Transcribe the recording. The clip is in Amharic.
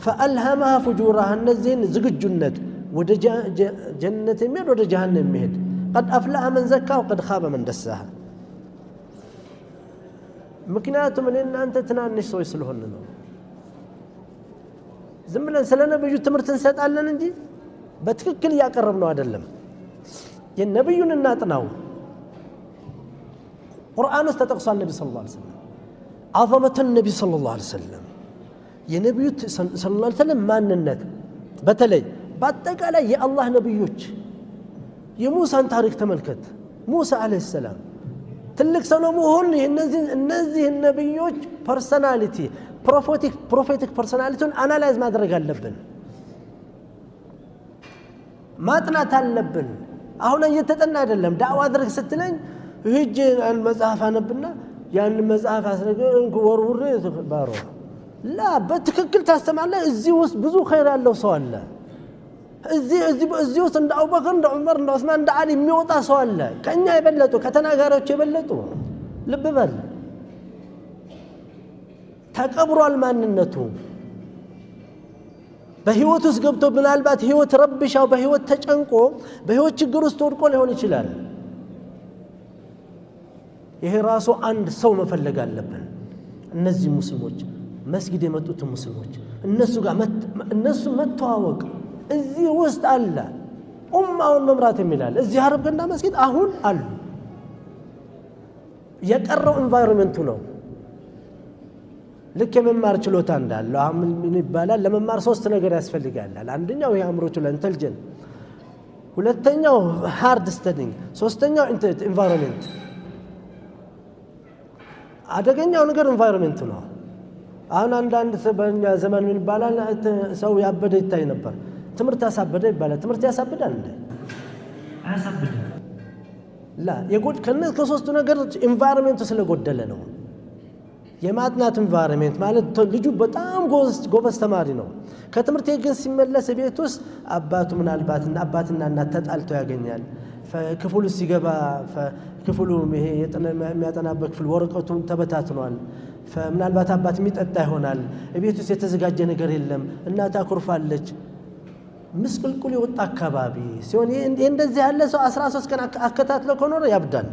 فألهمها فجورها النزين زقجنت ود جنة يميل ود جهنم يميل قد أفلح من زكاها وقد خاب من دساها مكنياتهم إن أنت تنانش سوي سلهن زملن سلنا بيجو تمرت እንሰጣለን እንጂ በትክክል ያቀረብነው አይደለም የነብዩን እናጥናው ቁርአን ውስጥ ተጠቅሷል ነብዩ ሰለላሁ ዐለይሂ ወሰለም عظمه النبي صلى الله عليه وسلم የነብዩ ሰለላሁ ዐለይሂ ወሰለም ማንነት በተለይ በአጠቃላይ የአላህ ነብዮች የሙሳን ታሪክ ተመልከት ሙሳ አለይሂ ሰላም ትልቅ ሰው ነው መሆን እነዚህ ነብዮች ፐርሰናሊቲ prophetic personality አናላይዝ ማድረግ አለብን ማጥናት አለብን አሁን እየተጠና አይደለም ዳዕዋ አድርግ ስትለኝ ሂጅ መጽሐፍ አነብና ያን መጽሐፍ አስረገ ወርውሬ ባሮ ላ በትክክል ታስተማለህ እዚህ ውስጥ ብዙ ኸይር ያለው ሰው አለ እዚህ ውስጥ እንደ አቡበከር እንደ ዑመር እንደ ዑስማን እንደ አሊ የሚወጣ ሰው አለ ከኛ የበለጡ ከተናጋሪዎች የበለጡ ልብ በል ተቀብሯል ማንነቱ በህይወት ውስጥ ገብቶ ምናልባት ህይወት ረብሻው በህይወት ተጨንቆ በህይወት ችግር ውስጥ ወድቆ ሊሆን ይችላል ይሄ ራሱ አንድ ሰው መፈለግ አለብን እነዚህ ሙስሊሞች መስጊድ የመጡት ሙስሊሞች እነሱ መተዋወቅ እዚህ ውስጥ አለ ኡማውን መምራት የሚላል እዚህ አረብ ገንዳ መስጊድ አሁን አሉ የቀረው ኢንቫይሮንመንቱ ነው ልክ የመማር ችሎታ እንዳለው ምን ይባላል ለመማር ሶስት ነገር ያስፈልጋል አንደኛው የአእምሮ ችሎታ ኢንተልጀንት ሁለተኛው ሃርድ ስተዲንግ ሶስተኛው ኢንቫይሮንመንት አደገኛው ነገር ኢንቫይሮንመንት ነው አሁን አንዳንድ በእኛ ዘመን ምን ይባላል ሰው ያበደ ይታይ ነበር ትምርት ያሳበደ ይባላል ትምርት ያሳበዳል እንዴ አያሳበደ ላ ከነዚህ ከሶስቱ ነገር ኢንቫይሮንመንቱ ስለጎደለ ነው የማጥናት ኢንቫይሮንመንት ማለት ልጁ በጣም ጎበዝ ተማሪ ነው ከትምርት ግን ሲመለስ ቤት ውስጥ አባቱ ምናልባትና አባትና እናት ተጣልተው ያገኛል ክፍሉ ሲገባ ክፍሉ ይሄ የሚያጠናበት ክፍል ወረቀቱን ተበታትኗል ምናልባት አባት የሚጠጣ ይሆናል ቤት ውስጥ የተዘጋጀ ነገር የለም እናት አኩርፋለች ምስቅልቁል የወጣ አካባቢ ሲሆን እንደዚህ ያለ ሰው 13 ቀን አከታትለው ከኖረ ያብዳል